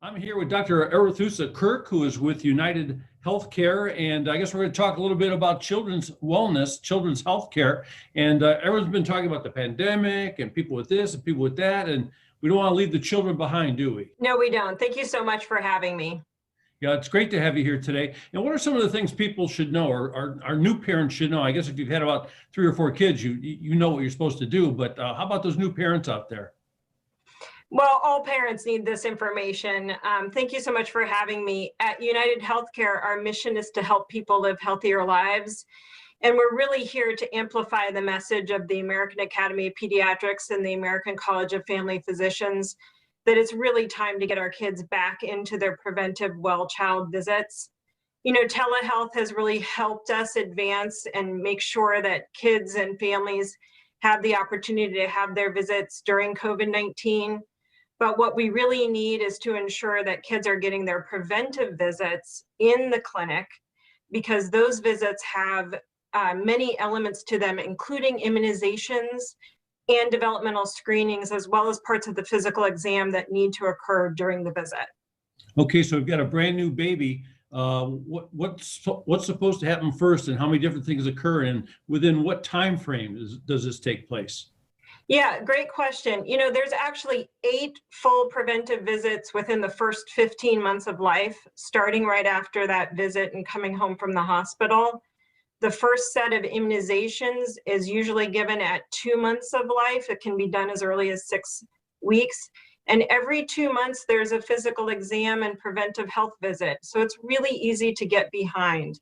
I'm here with Dr. Arethusa Kirk, who is with United Healthcare, and I guess we're going to talk a little bit about children's wellness, children's healthcare. And everyone's been talking about the pandemic and people with this and people with that, and we don't want to leave the children behind, do we? No, we don't. Thank you so much for having me. Yeah, it's great to have you here today. And what are some of the things people should know, or our new parents should know? I guess if you've had about 3 or 4 kids, you know what you're supposed to do. But how about those new parents out there? Well, all parents need this information. Thank you so much for having me. At United Healthcare, our mission is to help people live healthier lives. And we're really here to amplify the message of the American Academy of Pediatrics and the American College of Family Physicians that it's really time to get our kids back into their preventive well child visits. You know, telehealth has really helped us advance and make sure that kids and families have the opportunity to have their visits during COVID-19. But what we really need is to ensure that kids are getting their preventive visits in the clinic, because those visits have many elements to them, including immunizations and developmental screenings, as well as parts of the physical exam that need to occur during the visit. Okay, so we've got a brand new baby. What's supposed to happen first, and how many different things occur, and within what time frame does this take place? Yeah, great question. You know, there's actually 8 full preventive visits within the first 15 months of life, starting right after that visit and coming home from the hospital. The first set of immunizations is usually given at 2 months of life. It can be done as early as 6 weeks. And every 2 months, there's a physical exam and preventive health visit. So it's really easy to get behind.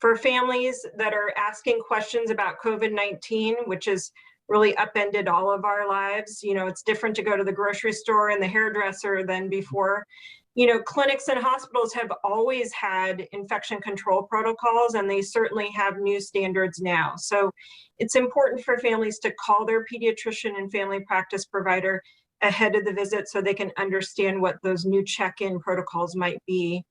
For families that are asking questions about COVID-19, which is really upended all of our lives. You know, it's different to go to the grocery store and the hairdresser than before. You know, clinics and hospitals have always had infection control protocols, and they certainly have new standards now. So it's important for families to call their pediatrician and family practice provider ahead of the visit so they can understand what those new check-in protocols might be.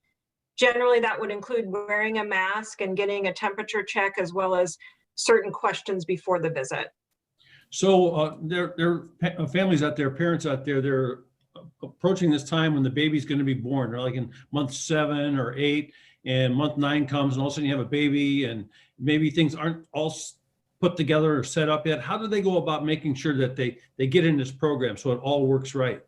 Generally, that would include wearing a mask and getting a temperature check, as well as certain questions before the visit. So there are families out there, parents out there, they're approaching this time when the baby's going to be born. They're like in month 7 or 8, and month 9 comes, and all of a sudden you have a baby, and maybe things aren't all put together or set up yet. How do they go about making sure that they get in this program so it all works right?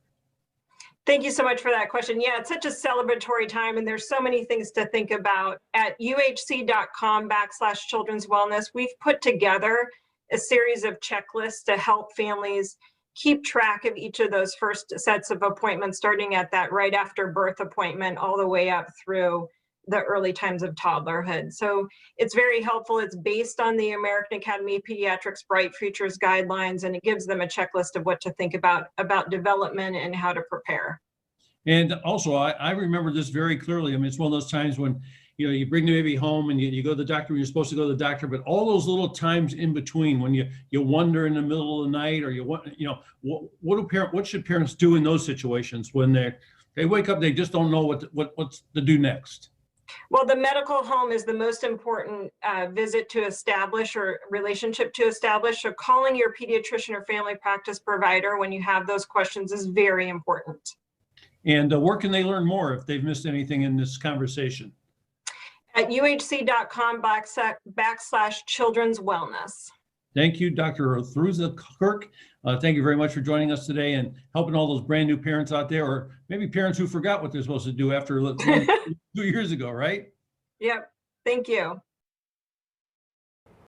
Thank you so much for that question. Yeah, it's such a celebratory time, and there's so many things to think about. At uhc.com/children's wellness, we've put together a series of checklists to help families keep track of each of those first sets of appointments, starting at that right after birth appointment all the way up through the early times of toddlerhood. So it's very helpful. It's based on the American Academy of Pediatrics Bright Futures guidelines, and it gives them a checklist of what to think about development and how to prepare. And also, I remember this very clearly. I mean, it's one of those times when, you know, you bring the baby home and you go to the doctor when you're supposed to go to the doctor, but all those little times in between when you wonder in the middle of the night, or what should parents do in those situations when they wake up, they just don't know what's to do next? Well, the medical home is the most important visit to establish, or relationship to establish. So calling your pediatrician or family practice provider when you have those questions is very important. And where can they learn more if they've missed anything in this conversation? At uhc.com/children's wellness. Thank you, Dr. Arethusa Kirk. Thank you very much for joining us today and helping all those brand new parents out there, or maybe parents who forgot what they're supposed to do after 2 years ago, right? Yep. Thank you.